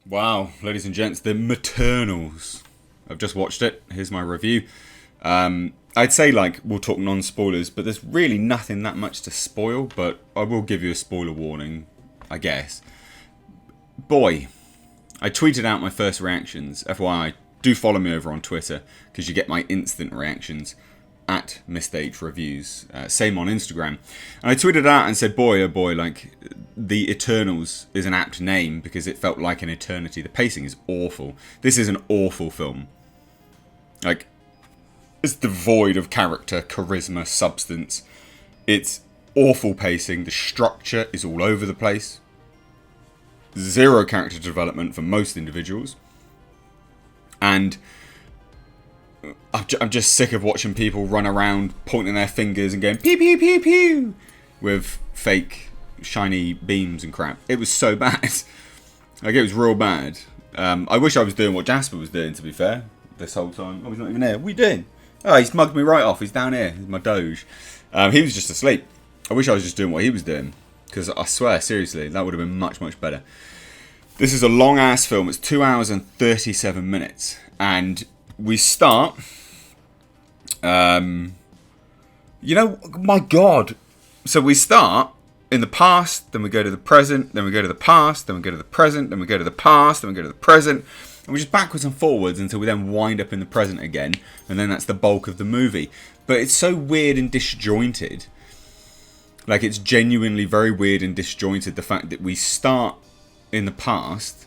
Wow, ladies and gents, The Maternals. I've just watched it. Here's my review. I'd say we'll talk non-spoilers, but there's really nothing that much to spoil. But I will give you a spoiler warning, I guess. Boy, I tweeted out my first reactions. FYI, do follow me over on Twitter because you get my instant reactions at Missed Reviews. Same on Instagram. And I tweeted out and said, boy, oh boy, The Eternals is an apt name because it felt like an eternity. The pacing is awful. This is an awful film. It's devoid of character, charisma, substance. It's awful pacing. The structure is all over the place. Zero character development for most individuals. And I'm just sick of watching people run around pointing their fingers and going pew pew pew pew with fake shiny beams and crap. It was so bad. It was real bad. I wish I was doing what Jasper was doing, to be fair, this whole time. Oh, he's not even here. What are you doing? Oh, he's mugged me right off. He's down here. He's my doge. He was just asleep. I wish I was just doing what he was doing. Because I swear, seriously, that would have been much, much better. This is a long-ass film. It's 2 hours and 37 minutes. And we start... my God. So we start in the past, then we go to the present, then we go to the past, then we go to the present, then we go to the past, then we go to the present. And we're just backwards and forwards until we then wind up in the present again. And then that's the bulk of the movie. But it's so weird and disjointed. It's genuinely very weird and disjointed. The fact that we start in the past,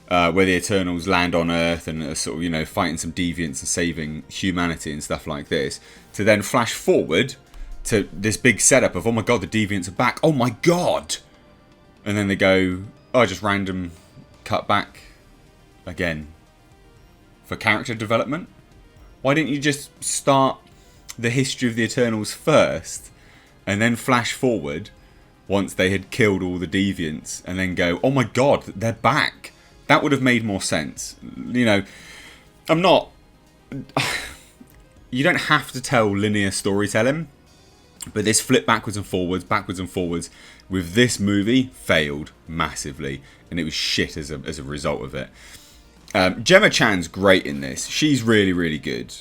where the Eternals land on Earth and are sort of, fighting some deviants and saving humanity and stuff like this, to then flash forward to this big setup of, oh my God, the deviants are back. Oh my God. And then they go, oh, just random cut back again for character development. Why didn't you just start the history of the Eternals first and then flash forward once they had killed all the deviants and then go, oh my God, they're back? That would have made more sense. I'm not... You don't have to tell linear storytelling, but this flip backwards and forwards with this movie failed massively, and it was shit as a result of it. Gemma Chan's great in this. She's really, really good.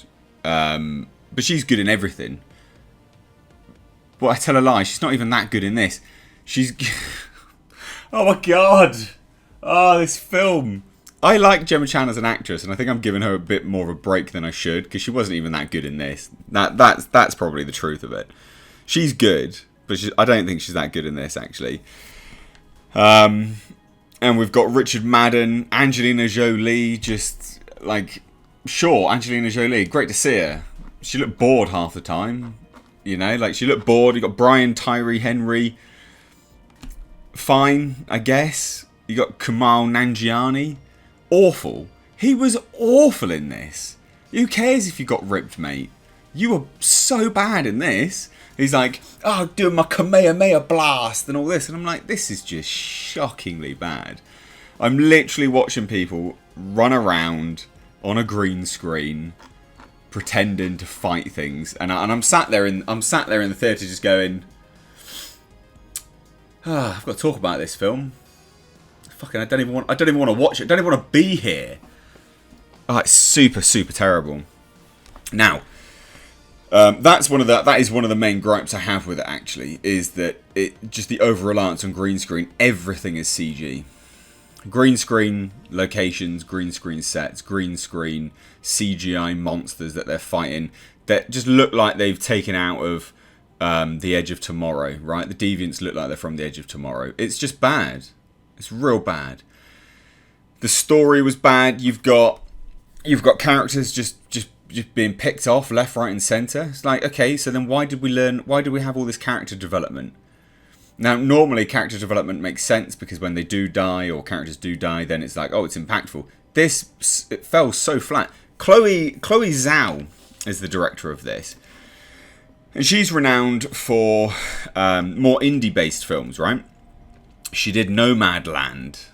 But she's good in everything. But I tell a lie, she's not even that good in this. She's... Oh my God! Oh, this film. I like Gemma Chan as an actress, and I think I'm giving her a bit more of a break than I should, because she wasn't even that good in this. That's probably the truth of it. She's good, but I don't think she's that good in this, actually. And we've got Richard Madden, Angelina Jolie, sure, Angelina Jolie, great to see her. She looked bored half the time, she looked bored. You got Brian Tyree Henry, fine, I guess. You got Kumail Nanjiani, awful. He was awful in this. Who cares if you got ripped, mate? You were so bad in this. He's like, oh, doing my Kamehameha blast and all this. And I'm like, this is just shockingly bad. I'm literally watching people run around on a green screen pretending to fight things. And I'm sat there in the theatre just going, I've got to talk about this film. Fucking, I don't even want to watch it. I don't even want to be here. Oh, it's super, super terrible. Now, that is one of the main gripes I have with it. Actually, is that just the over reliance on green screen. Everything is CG. Green screen locations, green screen sets, green screen CGI monsters that they're fighting that just look like they've taken out of The Edge of Tomorrow. Right, the deviants look like they're from The Edge of Tomorrow. It's just bad. It's real bad. The story was bad. You've got characters just being picked off left, right, and centre. It's like, okay, so then why did we have all this character development? Now, normally character development makes sense because when they do die or characters do die, then it's like, oh, it's impactful. It fell so flat. Chloe Zhao is the director of this. And she's renowned for more indie-based films, right? She did Nomadland,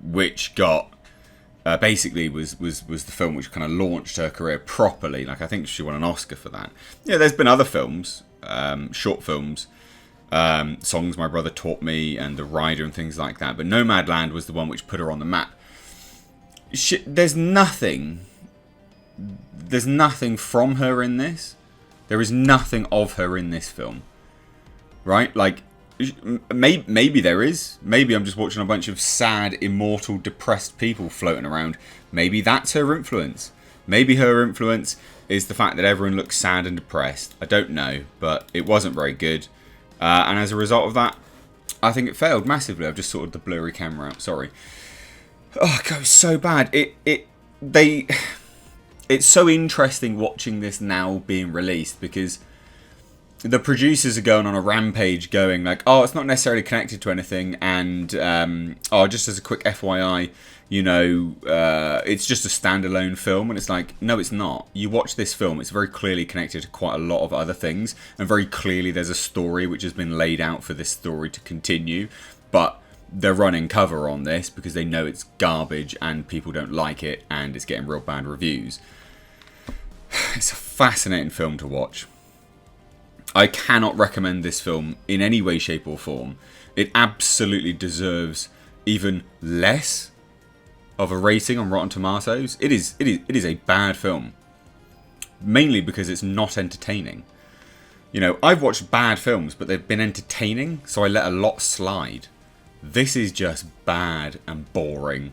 which got basically was the film which kind of launched her career properly. I think she won an Oscar for that. Yeah, there's been other films, short films, Songs My Brother Taught Me and The Rider and things like that. But Nomadland was the one which put her on the map. There's nothing from her in this. There is nothing of her in this film. Right? Like, maybe there is. Maybe I'm just watching a bunch of sad, immortal, depressed people floating around. Maybe that's her influence. Maybe her influence is the fact that everyone looks sad and depressed. I don't know, but it wasn't very good. And as a result of that, I think it failed massively. I've just sorted the blurry camera out. Sorry. Oh, God, it was so bad. It's so interesting watching this now being released, because the producers are going on a rampage going like, oh, it's not necessarily connected to anything, and oh, just as a quick FYI, you know, it's just a standalone film. And it's like, no, it's not. You watch this film, it's very clearly connected to quite a lot of other things, and very clearly there's a story which has been laid out for this story to continue, but they're running cover on this because they know it's garbage and people don't like it and it's getting real bad reviews. It's a fascinating film to watch. I cannot recommend this film in any way, shape or form. It absolutely deserves even less of a rating on Rotten Tomatoes. It is a bad film. Mainly because it's not entertaining. You know, I've watched bad films, but they've been entertaining, so I let a lot slide. This is just bad and boring.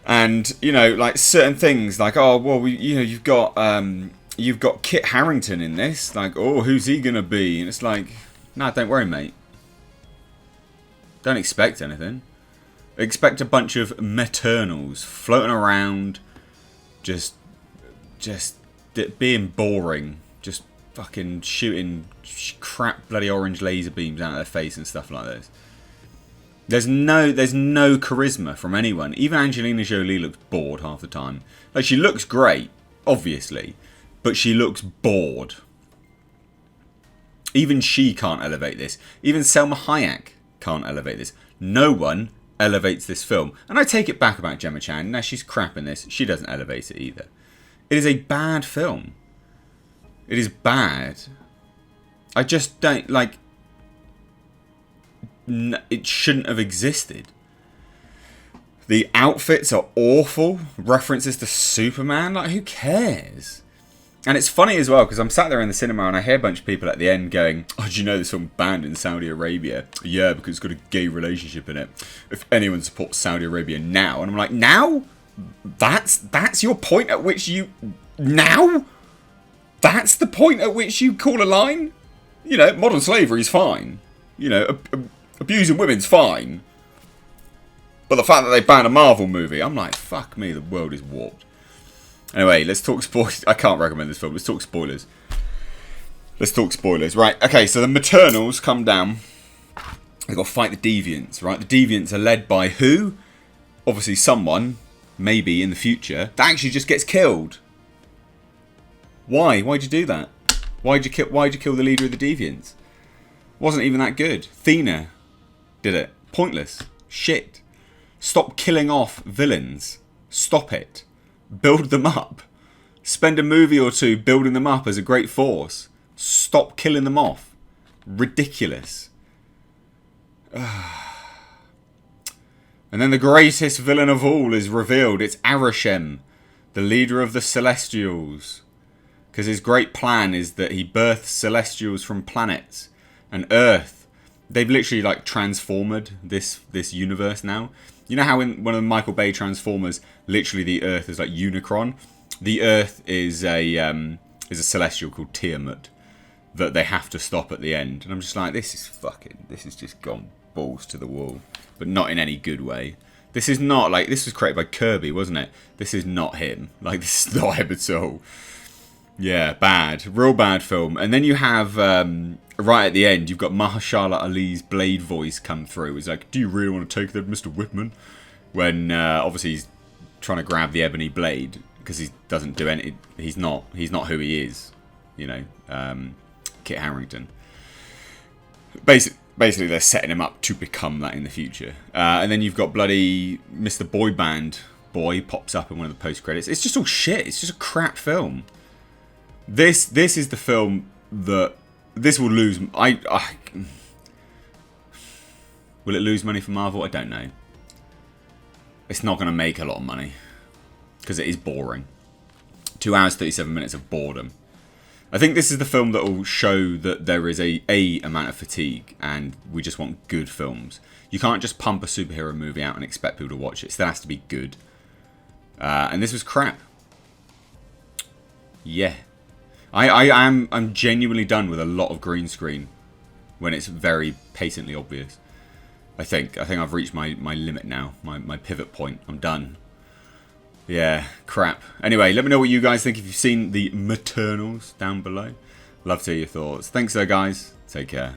And, you know, like certain things, like, oh, well, you know, you've got Kit Harington in this. Like, oh, who's he going to be? And it's like, nah, don't worry, mate. Don't expect anything. Expect a bunch of maternals floating around, just being boring. Just fucking shooting crap bloody orange laser beams out of their face and stuff like this. There's no charisma from anyone. Even Angelina Jolie looks bored half the time. Like, she looks great, obviously, but she looks bored. Even she can't elevate this. Even Selma Hayek can't elevate this. No one elevates this film. And I take it back about Gemma Chan. Now, she's crap in this. She doesn't elevate it either. It is a bad film. It is bad. I just don't, like... It shouldn't have existed. The outfits are awful. References to Superman. Like, who cares? And it's funny as well, because I'm sat there in the cinema and I hear a bunch of people at the end going, oh, do you know this film banned in Saudi Arabia? Yeah, because it's got a gay relationship in it. If anyone supports Saudi Arabia now. And I'm like, now? That's your point at which you... Now? That's the point at which you call a line? You know, modern slavery is fine. You know, abusing women's fine. But the fact that they banned a Marvel movie, I'm like, fuck me, the world is warped. Anyway, let's talk spoilers. I can't recommend this film. Let's talk spoilers. Right, okay, so the Maternals come down. They've got to fight the Deviants, right? The Deviants are led by who? Obviously someone, maybe in the future, that actually just gets killed. Why? Why'd you do that? Why'd you kill the leader of the Deviants? Wasn't even that good. Thena did it. Pointless. Shit. Stop killing off villains. Stop it. Build them up. Spend a movie or two building them up as a great force. Stop killing them off. Ridiculous. And then the greatest villain of all is revealed. It's Arishem, the leader of the Celestials. Because his great plan is that he births Celestials from planets. And Earth. They've literally like transformed this universe now. You know how in one of the Michael Bay Transformers, literally the Earth is like Unicron? The Earth is a celestial called Tiamat that they have to stop at the end. And I'm just like, this is just gone balls to the wall. But not in any good way. This is not like, this was created by Kirby, wasn't it? This is not him. Like, this is not him at all. Yeah, bad. Real bad film. And then you have, right at the end, you've got Mahershala Ali's Blade voice come through. It's like, do you really want to take that, Mr. Whitman? When, obviously, he's trying to grab the ebony blade. Because he doesn't do any... He's not who he is. You know, Kit Harington. Basically, they're setting him up to become that in the future. And then you've got bloody Mr. Boy Band boy pops up in one of the post-credits. It's just all shit. It's just a crap film. This is the film that This will lose. Will it lose money for Marvel? I don't know. It's not going to make a lot of money because it is boring. 2 hours 37 minutes of boredom. I think this is the film that will show that there is a amount of fatigue, and we just want good films. You can't just pump a superhero movie out and expect people to watch it. It still has to be good. And this was crap. Yeah. I'm genuinely done with a lot of green screen when it's very patently obvious. I think I've reached my limit now, my pivot point. I'm done. Yeah, crap. Anyway, let me know what you guys think if you've seen the Maternals down below. Love to hear your thoughts. Thanks, guys. Take care.